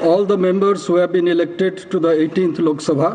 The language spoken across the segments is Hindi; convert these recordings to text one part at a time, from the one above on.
all the members who have been elected to the 18th Lok Sabha.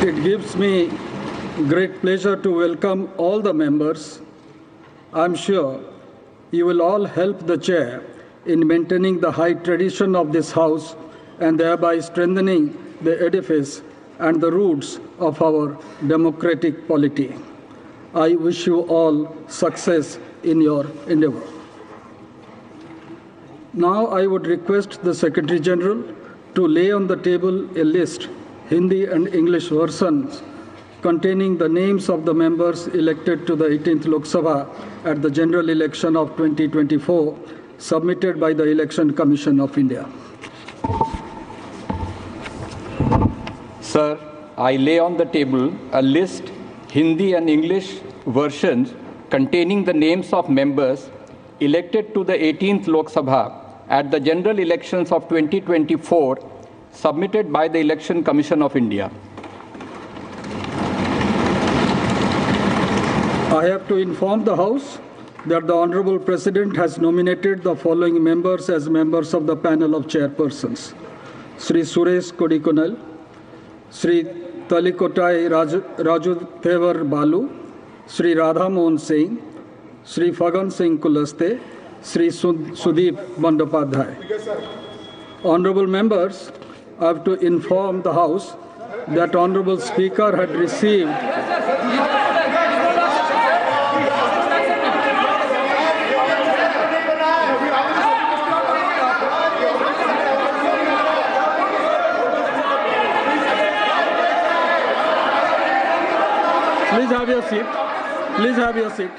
It gives me great pleasure to welcome all the members. I'm sure you will all help the chair in maintaining the high tradition of this House and thereby strengthening the edifice and the roots of our democratic polity. I wish you all success in your endeavor. Now I would request the Secretary General to lay on the table a list, Hindi and English versions, containing the names of the members elected to the 18th Lok Sabha at the general election of 2024, submitted by the Election Commission of India. Sir, I lay on the table a list, Hindi and English versions, containing the names of members elected to the 18th Lok Sabha at the general elections of 2024, submitted by the Election Commission of India. I have to inform the House that the Honorable President has nominated the following members as members of the panel of chairpersons: Sri Suresh Kodikonal, Sri Talikotai Rajuthevar Balu, Sri Radha Mohan Singh, Sri Fagan Singh Kulaste, Sri Sudeep Bandyopadhyay. Honorable members, I have to inform the House that Honorable Speaker had received Please have your seat. Please have your seat.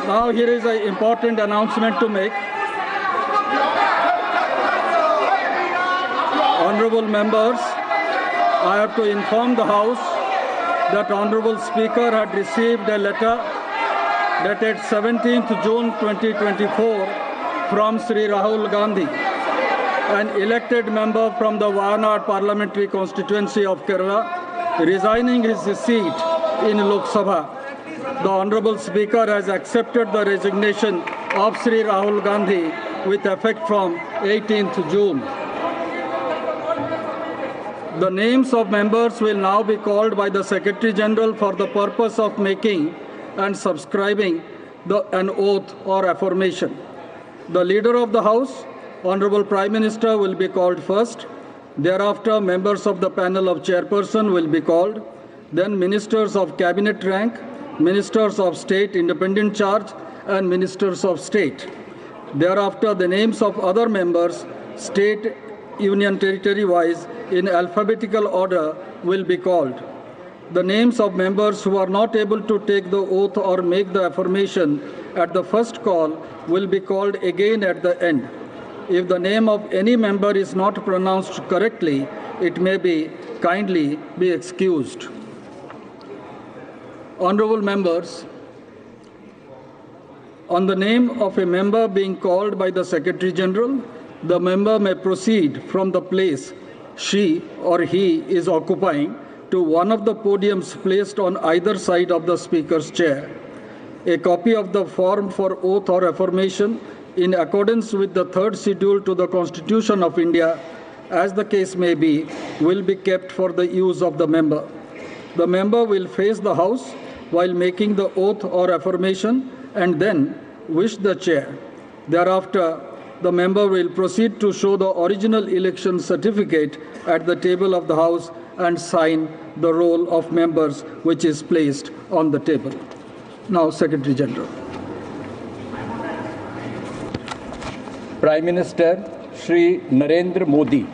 Now here is an important announcement to make. Honorable members, I have to inform the House that Honorable Speaker had received a letter dated 17th June 2024 from Sri Rahul Gandhi, an elected member from the Wayanad Parliamentary Constituency of Kerala, resigning his seat in Lok Sabha. The Honorable Speaker has accepted the resignation of Sri Rahul Gandhi with effect from 18th June. The names of members will now be called by the Secretary General for the purpose of making and subscribing an oath or affirmation. The Leader of the House, Honorable Prime Minister, will be called first. Thereafter, members of the panel of chairperson will be called. Then Ministers of Cabinet rank, Ministers of State independent charge, and Ministers of State. Thereafter, the names of other members, state, union territory-wise, in alphabetical order will be called. The names of members who are not able to take the oath or make the affirmation at the first call will be called again at the end. If the name of any member is not pronounced correctly, it may be kindly be excused. Honorable members, on the name of a member being called by the Secretary General, the member may proceed from the place she or he is occupying to one of the podiums placed on either side of the Speaker's chair. A copy of the form for oath or affirmation in accordance with the third schedule to the Constitution of India, as the case may be, will be kept for the use of the member. The member will face the House while making the oath or affirmation and then wish the chair. Thereafter, the member will proceed to show the original election certificate at the table of the House and sign the roll of members which is placed on the table. Now, Secretary General. Prime Minister Shri Narendra Modi.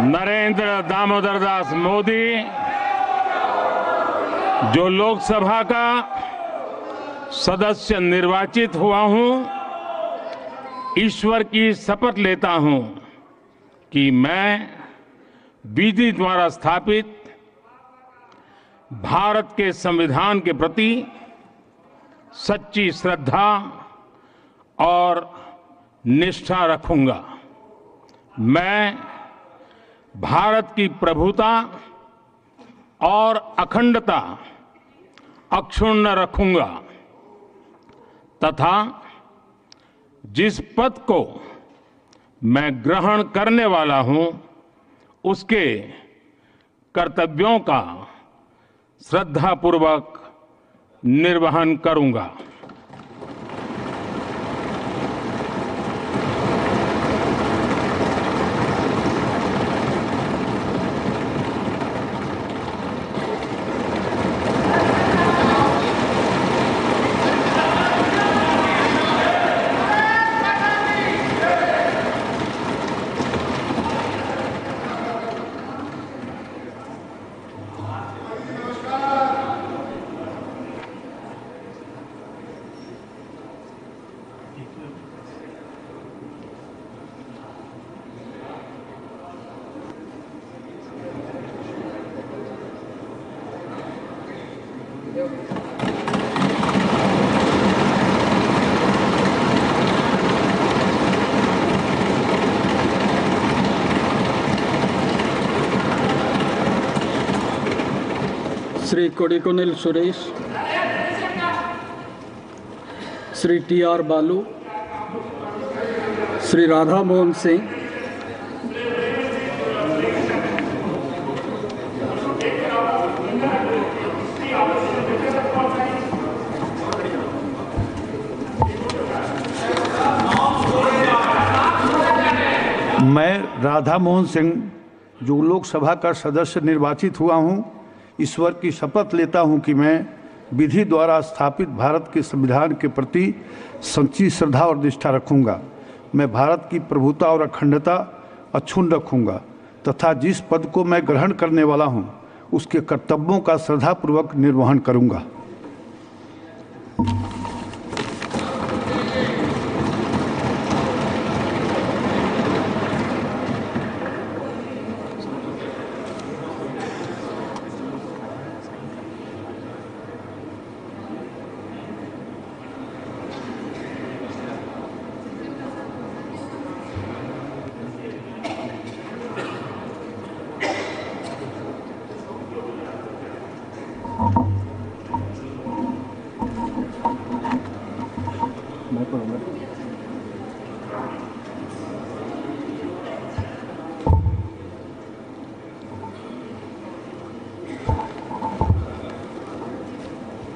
Narendra Damodar Das Modi जो लोकसभा का सदस्य निर्वाचित हुआ हूं, ईश्वर की शपथ लेता हूं कि मैं विधि द्वारा स्थापित भारत के संविधान के प्रति सच्ची श्रद्धा और निष्ठा रखूंगा। मैं भारत की प्रभुता और अखंडता अक्षुण्ण रखूंगा तथा जिस पद को मैं ग्रहण करने वाला हूं उसके कर्तव्यों का श्रद्धापूर्वक निर्वहन करूंगा। श्री कोडिकुनिल सुरेश, श्री टी.आर. बालू, श्री राधा मोहन सिंह, मैं राधा मोहन सिंह जो लोकसभा का सदस्य निर्वाचित हुआ हूं, ईश्वर की शपथ लेता हूं कि मैं विधि द्वारा स्थापित भारत के संविधान के प्रति सच्ची श्रद्धा और निष्ठा रखूंगा। मैं भारत की प्रभुता और अखंडता अक्षुण्ण रखूंगा तथा जिस पद को मैं ग्रहण करने वाला हूं उसके कर्तव्यों का श्रद्धापूर्वक निर्वहन करूंगा।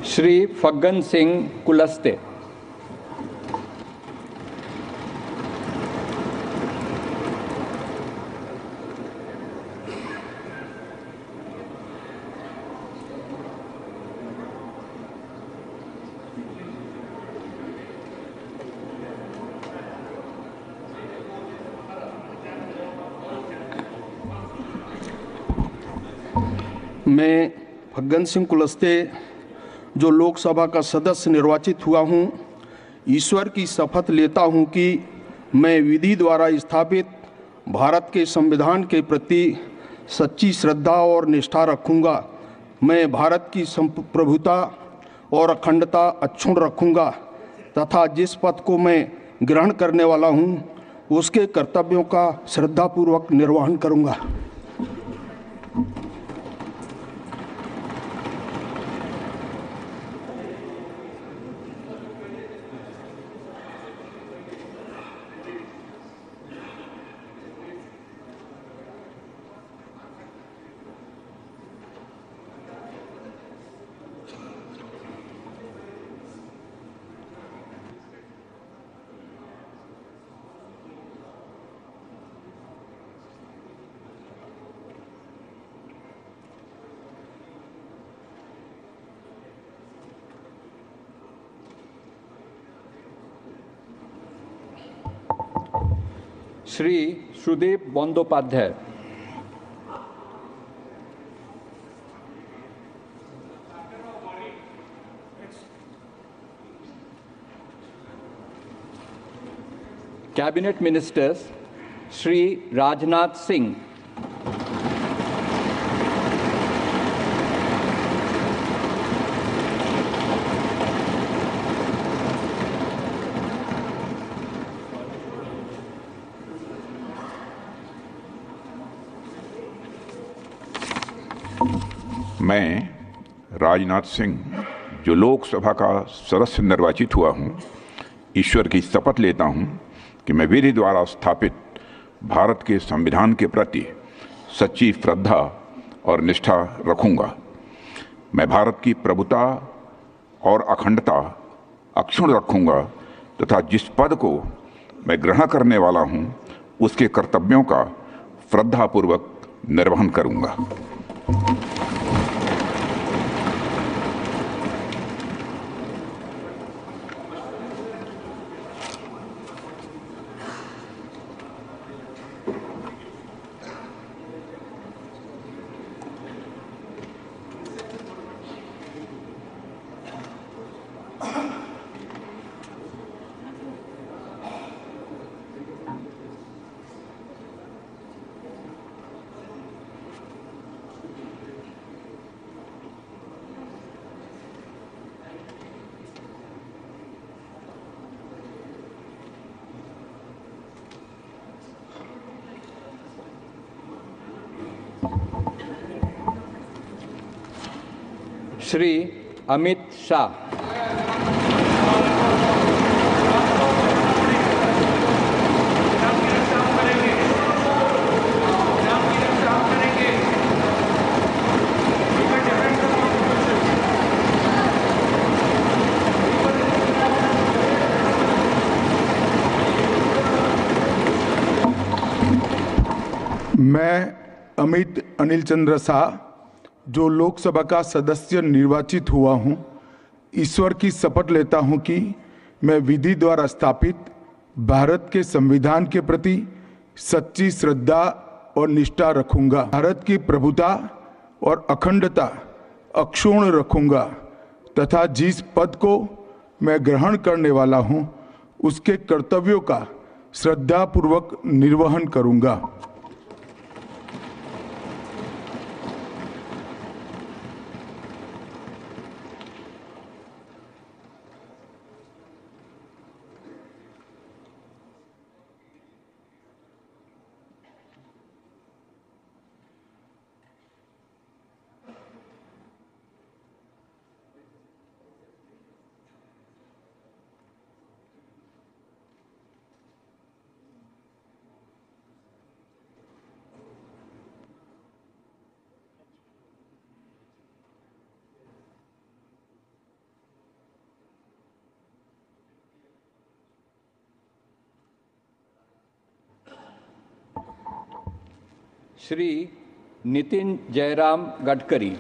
श्री फग्गन सिंह कुलस्ते। मैं फग्गन सिंह कुलस्ते जो लोकसभा का सदस्य निर्वाचित हुआ हूं, ईश्वर की शपथ लेता हूं कि मैं विधि द्वारा स्थापित भारत के संविधान के प्रति सच्ची श्रद्धा और निष्ठा रखूंगा। मैं भारत की प्रभुता और अखंडता अक्षुण्ण रखूंगा तथा जिस पद को मैं ग्रहण करने वाला हूं उसके कर्तव्यों का श्रद्धापूर्वक निर्वहन करूंगा। Shri Sudeep Bandyopadhyay. Cabinet Ministers Shri Rajnath Singh, मैं राजनाथ सिंह जो लोकसभा का सदस्य निर्वाचित हुआ हूं, ईश्वर की शपथ लेता हूं कि मैं विधि द्वारा स्थापित भारत के संविधान के प्रति सच्ची श्रद्धा और निष्ठा रखूंगा। मैं भारत की प्रभुता और अखंडता अक्षुण्ण रखूंगा तथा जिस पद को मैं ग्रहण करने वाला हूं, उसके कर्तव्यों का श्रद्धापूर्वक निर्वहन करूंगा। श्री अमित शाह, मैं अमित अनिल चंद्र शाह जो लोकसभा का सदस्य निर्वाचित हुआ हूं, ईश्वर की शपथ लेता हूं कि मैं विधि द्वारा स्थापित भारत के संविधान के प्रति सच्ची श्रद्धा और निष्ठा रखूंगा। भारत की प्रभुता और अखंडता अक्षुण्ण रखूंगा तथा जिस पद को मैं ग्रहण करने वाला हूं, उसके कर्तव्यों का श्रद्धापूर्वक निर्वहन करूंगा। श्री नितिन जयराम गडकरी,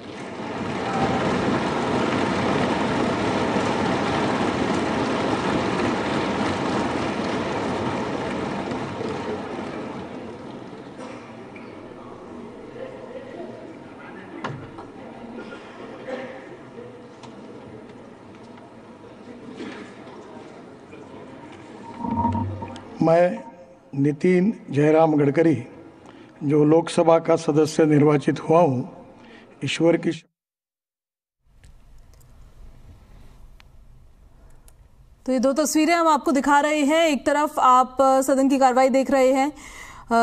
मैं नितिन जयराम गडकरी जो लोकसभा का सदस्य निर्वाचित हुआ हूं, ईश्वर की तो ये दो तस्वीरें हम आपको दिखा रहे हैं। एक तरफ आप सदन की कार्रवाई देख रहे हैं,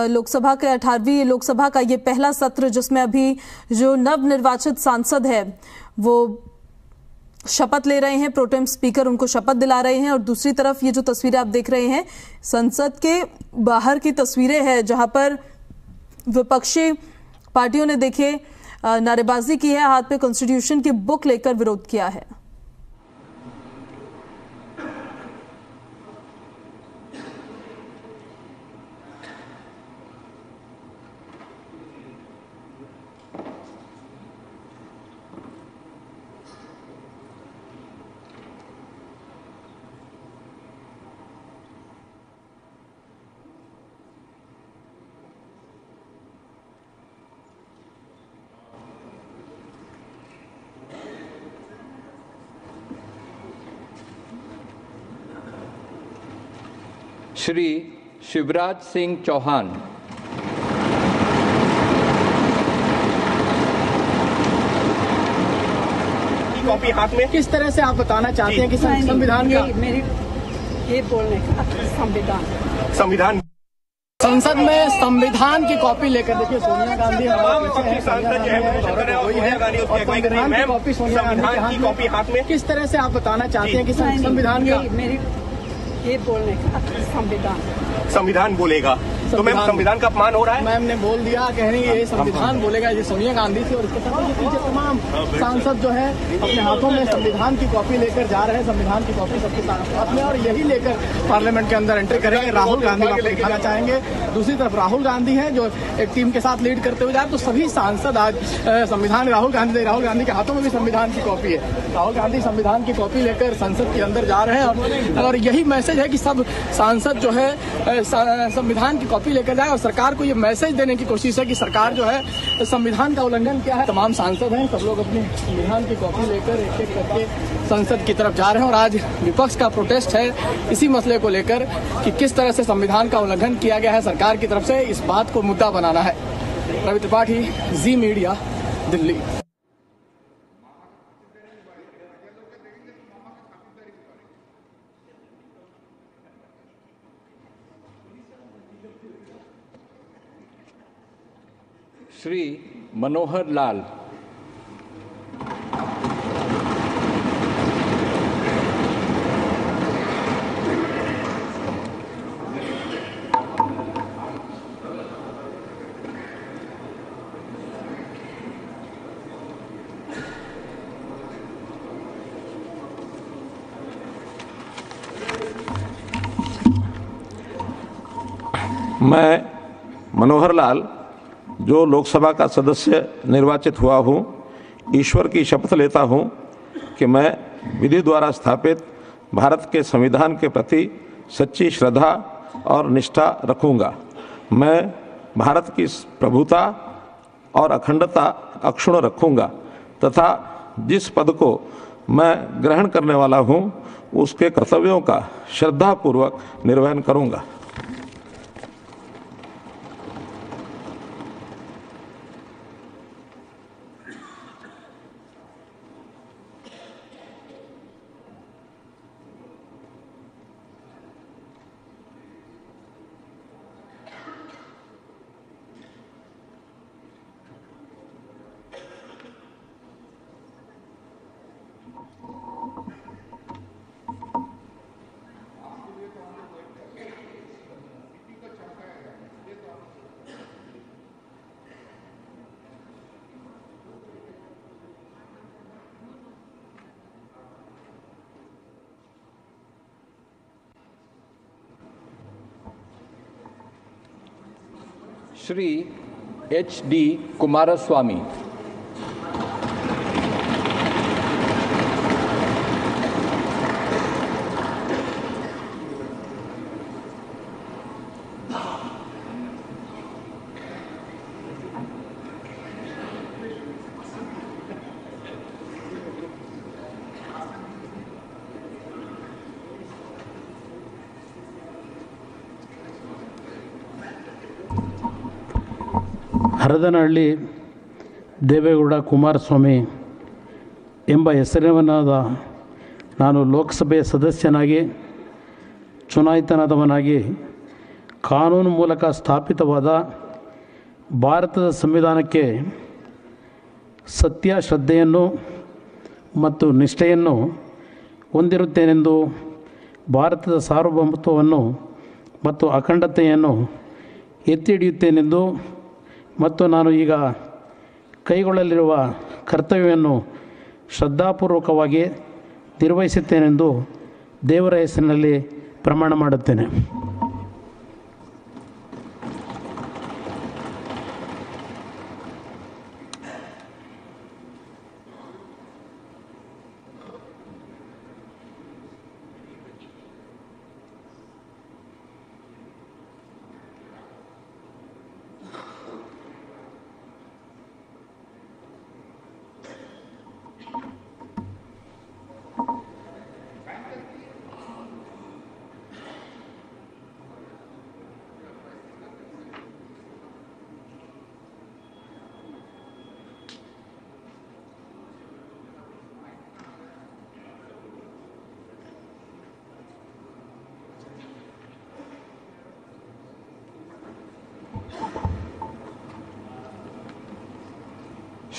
लोकसभा के 18वीं लोकसभा का ये पहला सत्र जिसमें अभी जो नवनिर्वाचित सांसद है वो शपथ ले रहे हैं, प्रोटेम स्पीकर उनको शपथ दिला रहे हैं। और दूसरी तरफ ये जो तस्वीरें आप देख रहे हैं संसद के बाहर की तस्वीरें हैं जहां पर विपक्षी पार्टियों ने देखिए नारेबाजी की है, हाथ में कॉन्स्टिट्यूशन की बुक लेकर विरोध किया है। श्री शिवराज सिंह चौहान, कॉपी हाथ में। किस तरह से आप बताना चाहते हैं कि संविधान का मेरी ये बोलने का संविधान संसद में संविधान की कॉपी लेकर देखिए सोनिया गांधी संविधान की कॉपी सोनिया गांधी की कॉपी हाथ में। किस तरह से आप बताना चाहते हैं कि संविधान का मेरी ये बोलने का संविधान बोलेगा तो मैम संविधान का अपमान हो रहा है। मैम ने बोल दिया कह रही है ये संविधान बोलेगा, ये सोनिया गांधी थी और इसके साथ पीछे तमाम सांसद जो है अपने हाथों में संविधान की कॉपी लेकर जा रहे हैं। संविधान की कॉपी सबके साथ में और यही लेकर पार्लियामेंट के अंदर एंट्री करेंगे। राहुल गांधी को दिखाना चाहेंगे। दूसरी तरफ राहुल गांधी है जो एक टीम के साथ लीड करते हुए जा रहे, तो सभी सांसद आज संविधान राहुल गांधी के हाथों में भी संविधान की कॉपी है। राहुल गांधी संविधान की कॉपी लेकर संसद के अंदर जा रहे हैं और यही मैसेज है कि सब सांसद जो है संविधान की कॉपी लेकर जाए और सरकार को ये मैसेज देने की कोशिश है कि सरकार जो है संविधान का उल्लंघन किया है। तमाम सांसद हैं, सब लोग अपनी संविधान की कॉपी लेकर एक एक करके संसद की तरफ जा रहे हैं और आज विपक्ष का प्रोटेस्ट है इसी मसले को लेकर कि किस तरह से संविधान का उल्लंघन किया गया है सरकार की तरफ से। इस बात को मुद्दा बनाना है। रवि त्रिपाठी, जी मीडिया, दिल्ली। श्री मनोहर लाल, मैं मनोहर लाल जो लोकसभा का सदस्य निर्वाचित हुआ हूँ, ईश्वर की शपथ लेता हूँ कि मैं विधि द्वारा स्थापित भारत के संविधान के प्रति सच्ची श्रद्धा और निष्ठा रखूँगा। मैं भारत की प्रभुता और अखंडता अक्षुण्ण रखूँगा तथा जिस पद को मैं ग्रहण करने वाला हूँ उसके कर्तव्यों का श्रद्धापूर्वक निर्वहन करूँगा। श्री HD कुमारस्वामी, ಹರದನಹಳ್ಳಿ ದೇವೇಗೌಡ ಕುಮಾರಸ್ವಾಮಿ ಎಂಬ ಹೆಸರಿನವನಾದ ನಾನು ಲೋಕಸಭೆಯ ಸದಸ್ಯನಾಗಿ ಚುನಾಯಿತನಾದವನಾಗಿ ಕಾನೂನು ಮೂಲಕ ಸ್ಥಾಪಿತವಾದ ಭಾರತದ ಸಂವಿಧಾನಕ್ಕೆ ಸತ್ಯ ಶ್ರದ್ಧೆಯನ್ನು ಮತ್ತು ನಿಷ್ಠೆಯನ್ನು ಹೊಂದಿರುತ್ತೇನೆಂದು ಭಾರತದ ಸಾರ್ವಭೌಮತ್ವವನ್ನು ಮತ್ತು ಅಖಂಡತೆಯನ್ನು ಎತ್ತಿ ಹಿಡಿಯುತ್ತೇನೆಂದು ಮತ್ತು ನಾನು ಈಗ ಕೈಗೊಳ್ಳಲಿರುವ ಕರ್ತವ್ಯವನ್ನು ಶ್ರದ್ಧಾಪೂರ್ವಕವಾಗಿ ನಿರ್ವಹಿಸುತ್ತೇನೆಂದು ದೇವರ ಹೆಸರಿನಲ್ಲಿ ಪ್ರಮಾಣ ಮಾಡುತ್ತೇನೆ.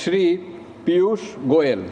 Shri Piyush Goyal.